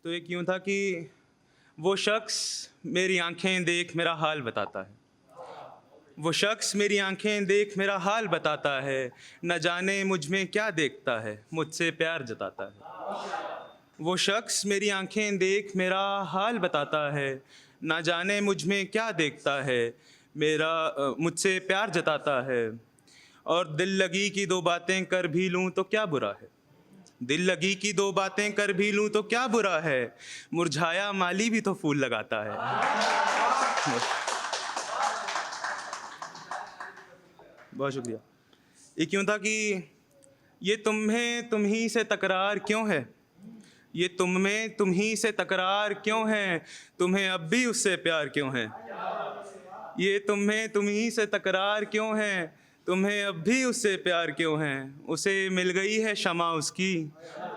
तो एक यूँ था कि वो शख्स मेरी आंखें देख मेरा हाल बताता है, वो शख्स मेरी आंखें देख मेरा हाल बताता है, न जाने मुझ में क्या देखता है, मुझसे प्यार जताता है। वो शख्स मेरी आंखें देख मेरा हाल बताता है, न जाने मुझ में क्या देखता है, मुझसे प्यार जताता है। और दिल लगी की दो बातें कर भी लूँ तो क्या बुरा है, दिल लगी की दो बातें कर भी लूँ तो क्या बुरा है, मुरझाया माली भी तो फूल लगाता है। बहुत शुक्रिया। एक यूँ था कि ये तुम्हें तुम ही से तकरार क्यों है, ये तुम में तुम ही से तकरार क्यों है, तुम्हें अब भी उससे प्यार क्यों है। ये तुम्हें तुम ही से तकरार क्यों है, तुम्हें अब भी उससे प्यार क्यों है। उसे मिल गई है शमा उसकी,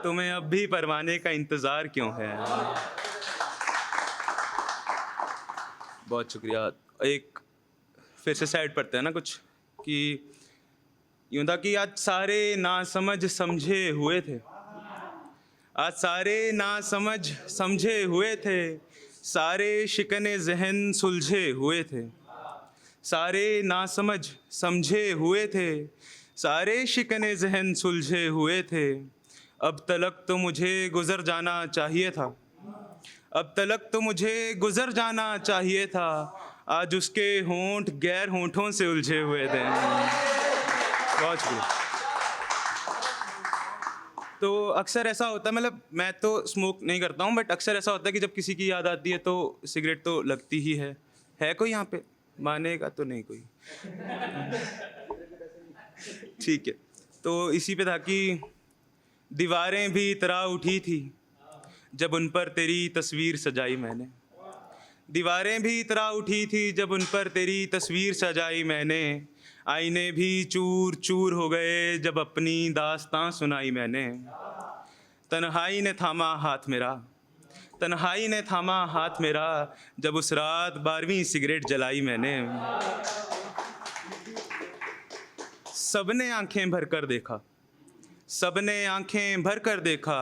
तुम्हें अब भी परवाने का इंतज़ार क्यों है। बहुत शुक्रिया। एक फिर से साइड पढ़ते हैं ना कुछ कि यूँ था कि आज सारे नासमझ समझे हुए थे, आज सारे नासमझ समझे हुए थे, सारे शिकने ज़हन सुलझे हुए थे, सारे नासमझ समझे हुए थे, सारे शिकने ज़हन सुलझे हुए थे। अब तलक तो मुझे गुज़र जाना चाहिए था, अब तलक तो मुझे गुज़र जाना चाहिए था, आज उसके होंठ गैर होंठों से उलझे हुए थे। बहुत शुक्रिया। तो अक्सर ऐसा होता है, मतलब मैं तो स्मोक नहीं करता हूँ, बट अक्सर ऐसा होता है कि जब किसी की याद आती है तो सिगरेट तो लगती ही है। कोई यहाँ पे मानेगा तो नहीं कोई। ठीक है, तो इसी पे था कि दीवारें भी इतरा उठी थी जब उन पर तेरी तस्वीर सजाई मैंने, दीवारें भी इतरा उठी थी जब उन पर तेरी तस्वीर सजाई मैंने, आईने भी चूर चूर हो गए जब अपनी दास्तां सुनाई मैंने। तन्हाई ने थामा हाथ मेरा, तन्हाई ने थामा हाथ मेरा, जब उस रात 12वीं सिगरेट जलाई मैंने। सबने आंखें भर कर देखा, सबने आंखें भर कर देखा,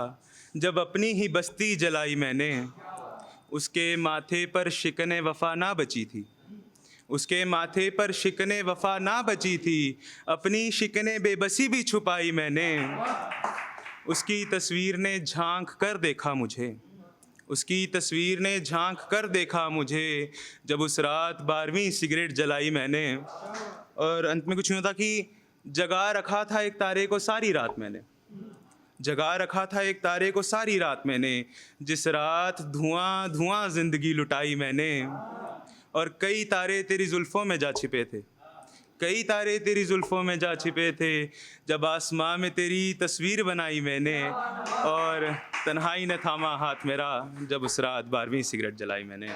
जब अपनी ही बस्ती जलाई मैंने। उसके माथे पर शिकने वफा ना बची थी, उसके माथे पर शिकने वफा ना बची थी, अपनी शिकने बेबसी भी छुपाई मैंने। उसकी तस्वीर ने झांक कर देखा मुझे, उसकी तस्वीर ने झांक कर देखा मुझे, जब उस रात 12वीं सिगरेट जलाई मैंने। और अंत में कुछ यूँ था कि जगा रखा था एक तारे को सारी रात मैंने, जगा रखा था एक तारे को सारी रात मैंने, जिस रात धुआं धुआं ज़िंदगी लुटाई मैंने। और कई तारे तेरी जुल्फ़ों में जा छिपे थे, कई तारे तेरी जुल्फ़ों में जा छिपे थे, जब आसमां में तेरी तस्वीर बनाई मैंने। और तन्हाई ने थामा हाथ मेरा, जब उस रात 12वीं सिगरेट जलाई मैंने।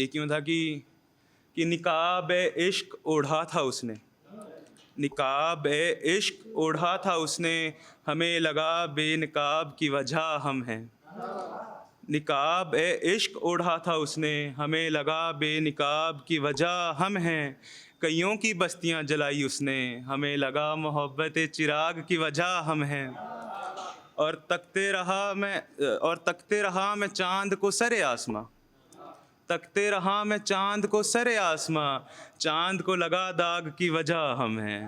एक यूँ था कि निकाब इश्क ओढ़ा था उसने, निकाब इश्क ओढ़ा था उसने, हमें लगा बेनकाब की वजह हम हैं। निकाब इश्क ओढ़ा था उसने, हमें लगा बेनकाब की वजह हम हैं। कईयों की बस्तियां जलाई उसने, हमें लगा मोहब्बत चिराग की वजह हम हैं। और तकते रहा मैं चांद को सरे आसमां, तकते रहा मैं चांद को सरे आसमां, चांद को लगा दाग की वजह हम हैं।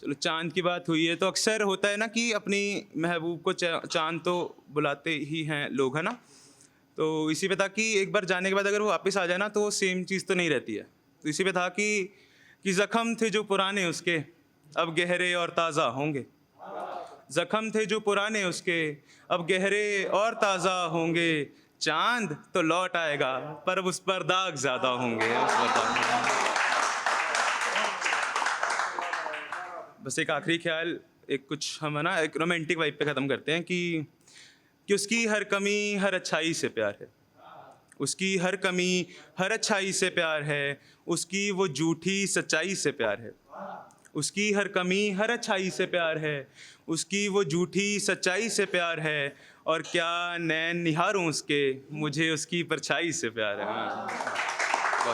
चलो, चांद की बात हुई है तो अक्सर होता है ना कि अपनी महबूब को चांद तो बुलाते ही हैं लोग, है ना। तो इसी पे था कि एक बार जाने के बाद अगर वो वापस आ जाए ना तो सेम चीज़ तो नहीं रहती है। तो इसी पे था कि ज़ख्म थे जो पुराने उसके, अब गहरे और ताज़ा होंगे। ज़ख्म थे जो पुराने उसके, अब गहरे और ताज़ा होंगे। चांद तो लौट आएगा पर उस पर दाग ज़्यादा होंगे, उस पर दाग। बस एक आखिरी ख्याल, एक कुछ हम है ना एक रोमांटिक वाइब पे ख़त्म करते हैं कि उसकी हर कमी हर अच्छाई से प्यार है, उसकी हर कमी हर अच्छाई से प्यार है, उसकी वो झूठी सच्चाई से प्यार है, उसकी हर कमी हर अच्छाई से प्यार है, उसकी वो झूठी सच्चाई से प्यार है। और क्या नैन निहारूं उसके, मुझे उसकी परछाई से प्यार है।